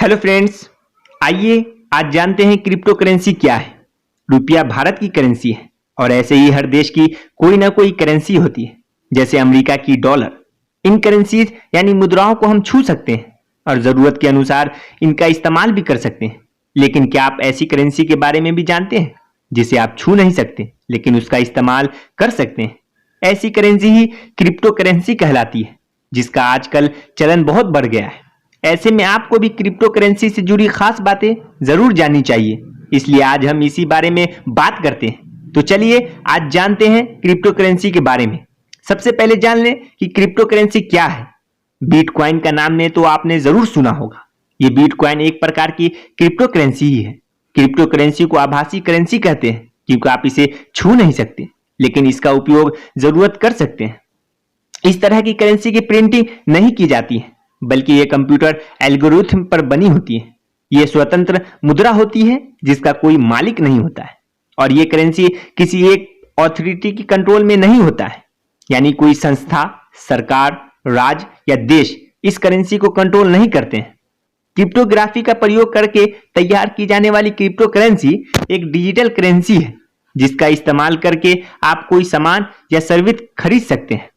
Hello friends, आइए आज जानते हैं क्रिप्टो करेंसी क्या है। रुपया भारत की करेंसी है और ऐसे ही हर देश की कोई ना कोई करेंसी होती है, जैसे अमेरिका की डॉलर। इन करेंसीज यानी मुद्राओं को हम छू सकते हैं और जरूरत के अनुसार इनका इस्तेमाल भी कर सकते हैं। लेकिन क्या आप ऐसी करेंसी के बारे में भी जानते हैं जिसे आप छू नहीं सकते लेकिन उसका इस्तेमाल कर सकते हैं? ऐसी करेंसी ही क्रिप्टो करेंसी कहलाती है, जिसका आजकल चलन बहुत बढ़ गया है। ऐसे में आपको भी क्रिप्टो करेंसी से जुड़ी खास बातें जरूर जाननी चाहिए, इसलिए आज हम इसी बारे में बात करते हैं। तो चलिए आज जानते हैं क्रिप्टो करेंसी के बारे में। सबसे पहले जान लें कि क्रिप्टो करेंसी क्या है। बिटकॉइन का नाम ने तो आपने जरूर सुना होगा। ये बिटकॉइन एक प्रकार की क्रिप्टो करेंसी ही है। क्रिप्टो करेंसी को आभासी करेंसी कहते हैं क्योंकि आप इसे छू नहीं सकते लेकिन इसका उपयोग जरूरत कर सकते हैं। इस तरह की करेंसी की प्रिंटिंग नहीं की जाती है, बल्कि ये कंप्यूटर एल्गोरिथम पर बनी होती है। ये स्वतंत्र मुद्रा होती है जिसका कोई मालिक नहीं होता है और ये करेंसी किसी एक अथॉरिटी की कंट्रोल में नहीं होता है, यानी कोई संस्था, सरकार, राज्य या देश इस करेंसी को कंट्रोल नहीं करते हैं। क्रिप्टोग्राफी का प्रयोग करके तैयार की जाने वाली क्रिप्टो करेंसी एक डिजिटल करेंसी है जिसका इस्तेमाल करके आप कोई सामान या सर्विस खरीद सकते हैं।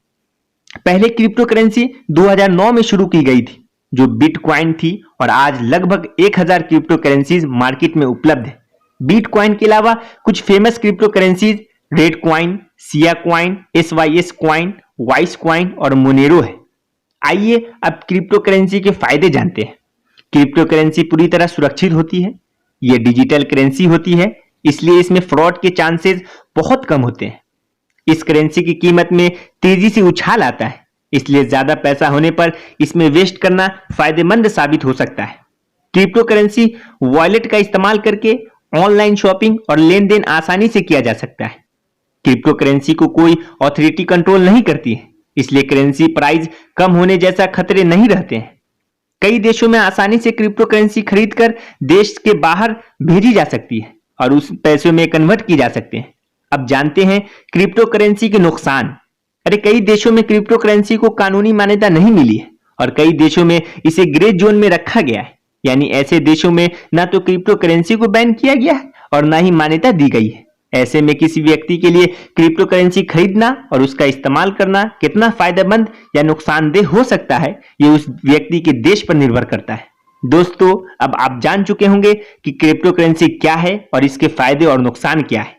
पहले क्रिप्टो करेंसी 2009 में शुरू की गई थी जो बिटकॉइन थी और आज लगभग 1000 क्रिप्टो करेंसीज मार्केट में उपलब्ध है। बिटकॉइन के अलावा कुछ famous crypto currencies red coin, Siya coin, SYS coin, vice coin और मोनेरो है। आइए अब क्रिप्टो करेंसी के फायदे जानते हैं। क्रिप्टो करेंसी पूरी तरह सुरक्षित होती है। यह डिजिटल करेंसी होती है, इसलिए इसमें फ्रॉड के चांसेस बहुत कम होते हैं। इस करेंसी की कीमत में तेजी से उछाल आता है, इसलिए ज्यादा पैसा होने पर इसमें वेस्ट करना फायदेमंद साबित हो सकता है। क्रिप्टो करेंसी वॉलेट का इस्तेमाल करके ऑनलाइन शॉपिंग और लेन देन आसानी से किया जा सकता है। क्रिप्टो करेंसी को कोई अथॉरिटी कंट्रोल नहीं करती है, इसलिए करेंसी प्राइस कम होने जैसा खतरे नहीं रहते हैं। कई देशों में आसानी से क्रिप्टो करेंसी खरीदकर देश के बाहर भेजी जा सकती है और उस पैसों में कन्वर्ट की जा सकते हैं। अब जानते हैं क्रिप्टो करेंसी के नुकसान। कई देशों में क्रिप्टो करेंसी को कानूनी मान्यता नहीं मिली है और कई देशों में इसे ग्रे जोन में रखा गया है, यानी ऐसे देशों में ना तो क्रिप्टो करेंसी को बैन किया गया है और ना ही मान्यता दी गई है। ऐसे में किसी व्यक्ति के लिए क्रिप्टो करेंसी खरीदना और उसका इस्तेमाल करना कितना फायदेमंद या नुकसानदेह हो सकता है, ये उस व्यक्ति के देश पर निर्भर करता है। दोस्तों, अब आप जान चुके होंगे कि क्रिप्टो करेंसी क्या है और इसके फायदे और नुकसान क्या है।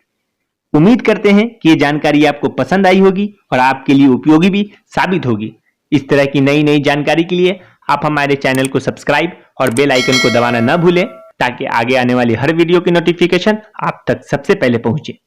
उम्मीद करते हैं कि ये जानकारी आपको पसंद आई होगी और आपके लिए उपयोगी भी साबित होगी। इस तरह की नई नई जानकारी के लिए आप हमारे चैनल को सब्सक्राइब और बेल आइकन को दबाना न भूलें ताकि आगे आने वाली हर वीडियो की नोटिफिकेशन आप तक सबसे पहले पहुंचे।